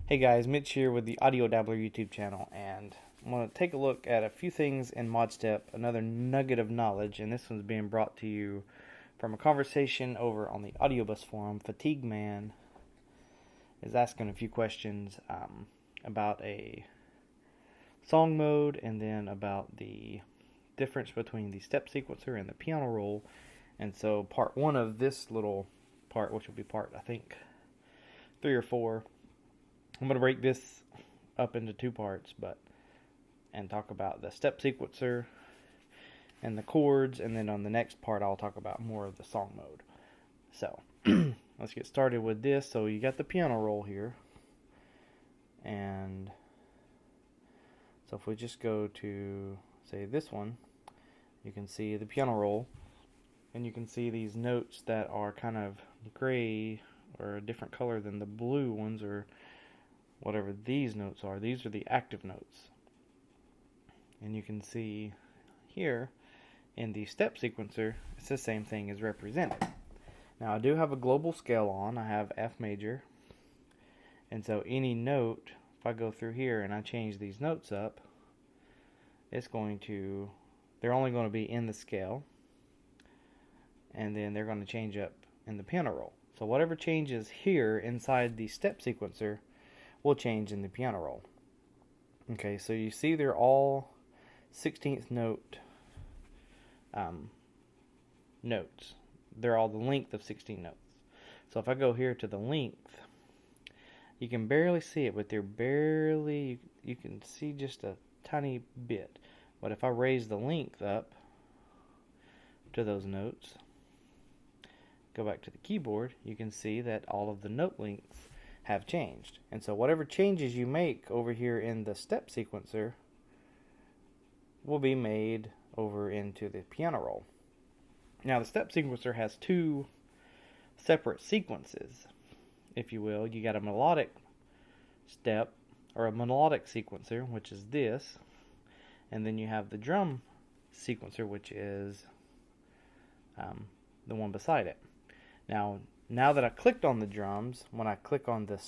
Hey guys, Mitch here with the AudioDabbler YouTube channel, and I'm going to take a look at a few things in Modstep, another nugget of knowledge, and this one's being brought to you from a conversation over on the Audiobus Forum. Fatigue Man is asking a few questions about a song mode, and then about the difference between the step sequencer and the piano roll. And so part one of this little part, which will be part, I think, 3 or 4, I'm going to break this up into 2 parts, and talk about the step sequencer and the chords, and then on the next part I'll talk about more of the song mode. So let's get started with this. So you got the piano roll here, and so if we just go to, say, this one, you can see the piano roll, and you can see these notes that are kind of gray or a different color than the blue ones, or whatever these notes are. These are the active notes. And you can see here in the step sequencer, it's the same thing as represented. Now I do have a global scale on. I have F major. And so any note, if I go through here and I change these notes up, they're only going to be in the scale. And then they're going to change up in the piano roll. So whatever changes here inside the step sequencer will change in the piano roll. Okay, so you see they're all 16th note notes. They're all the length of 16 notes. So if I go here to the length, you can barely see it, but you can see just a tiny bit. But if I raise the length up to those notes, go back to the keyboard, you can see that all of the note lengths have changed. And so whatever changes you make over here in the step sequencer will be made over into the piano roll. Now the step sequencer has 2 separate sequences, if you will. You got a melodic step, or a melodic sequencer, which is this, and then you have the drum sequencer, which is the one beside it. Now that I clicked on the drums, when I click on the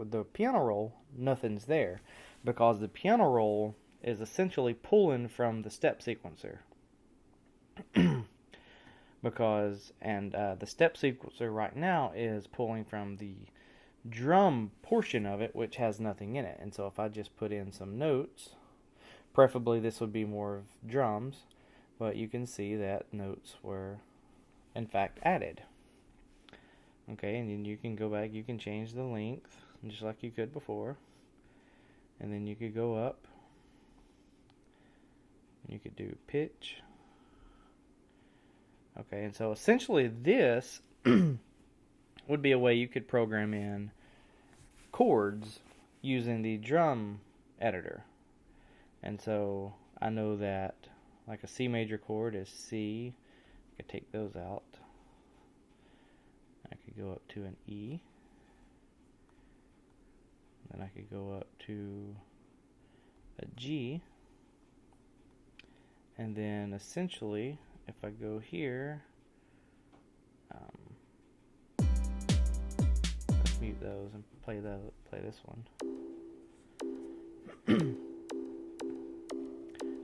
the piano roll, nothing's there, because the piano roll is essentially pulling from the step sequencer. The step sequencer right now is pulling from the drum portion of it, which has nothing in it. And so if I just put in some notes, preferably this would be more of drums, but you can see that notes were in fact added. Okay, and then you can go back, you can change the length, just like you could before. And then you could go up. You could do pitch. Okay, and so essentially this would be a way you could program in chords using the drum editor. And so I know that like a C major chord is C. I could take those out. I could go up to an E. Then I could go up to a G. And then essentially, if I go here, let's mute those and play this one.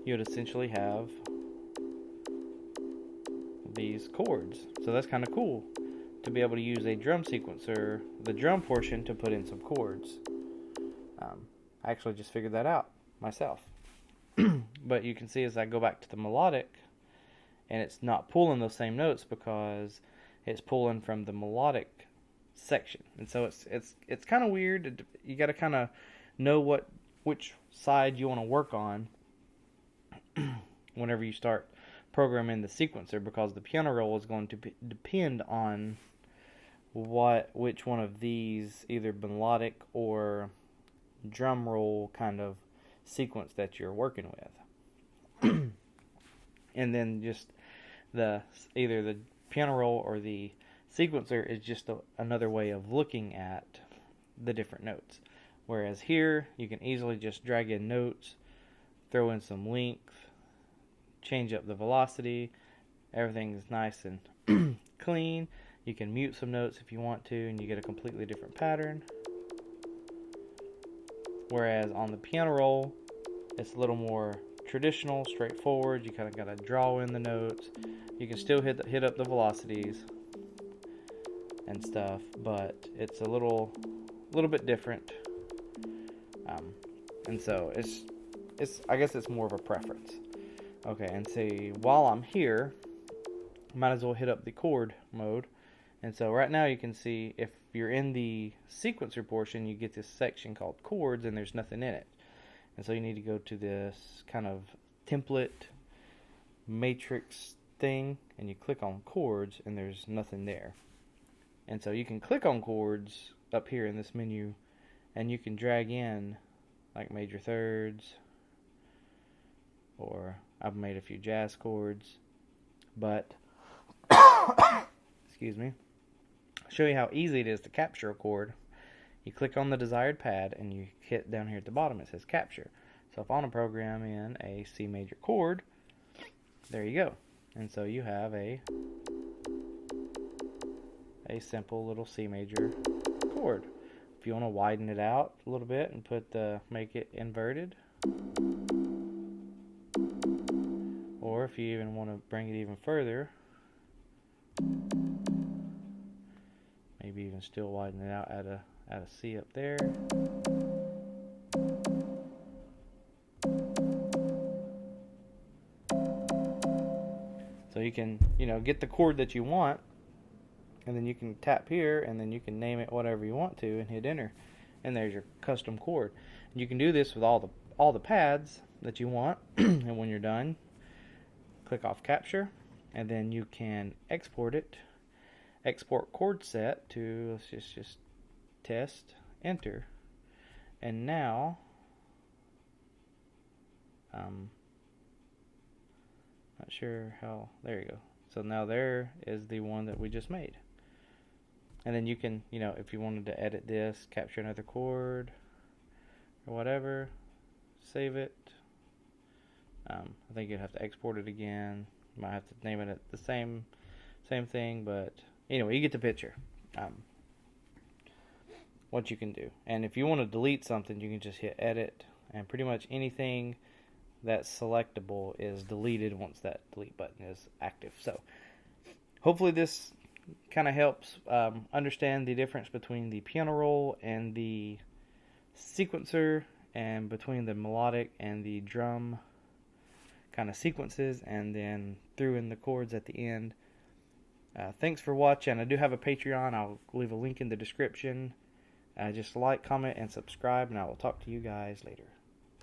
You would essentially have these chords. So that's kind of cool, to be able to use a drum sequencer, the drum portion, to put in some chords. I actually just figured that out myself. But you can see as I go back to the melodic, and it's not pulling those same notes because it's pulling from the melodic section. And so it's kind of weird. You got to kind of know which side you want to work on whenever you start programming the sequencer, because the piano roll is going to depend on which one of these, either melodic or drum roll kind of sequence that you're working with. And then just either the piano roll or the sequencer is just another way of looking at the different notes. Whereas here you can easily just drag in notes, throw in some length, change up the velocity. Everything's nice and clean. You can mute some notes if you want to, and you get a completely different pattern. Whereas on the piano roll, it's a little more traditional, straightforward. You kind of got to draw in the notes. You can still hit up the velocities and stuff, but it's a little bit different. And so I guess it's more of a preference. Okay, and see, while I'm here, might as well hit up the chord mode. And so right now you can see if you're in the sequencer portion, you get this section called chords, and there's nothing in it. And so you need to go to this kind of template matrix thing, and you click on chords, and there's nothing there. And so you can click on chords up here in this menu, and you can drag in like major thirds, or I've made a few jazz chords, but excuse me, I'll show you how easy it is to capture a chord. You click on the desired pad and you hit down here at the bottom, it says capture. So if I want to program in a C major chord, there you go. And so you have a simple little C major chord. If you want to widen it out a little bit and make it inverted, or if you even want to bring it even further, maybe even still widen it out at a C up there. So you can, get the chord that you want, and then you can tap here, and then you can name it whatever you want to, and hit enter, and there's your custom chord. And you can do this with all the pads that you want, and when you're done, click off capture, and then you can export it. Export chord set to, let's just test, enter, and now not sure how, there you go. So now there is the one that we just made. And then you can, if you wanted to edit this, capture another chord or whatever, save it. I think you'd have to export it again. You might have to name it the same thing, but anyway, you get the picture. What you can do. And if you want to delete something, you can just hit edit, and pretty much anything that's selectable is deleted once that delete button is active. So hopefully this kind of helps understand the difference between the piano roll and the sequencer, and between the melodic and the drum kind of sequences, and then threw in the chords at the end. Thanks for watching. I do have a Patreon. I'll leave a link in the description. Just like, comment, and subscribe, and I will talk to you guys later.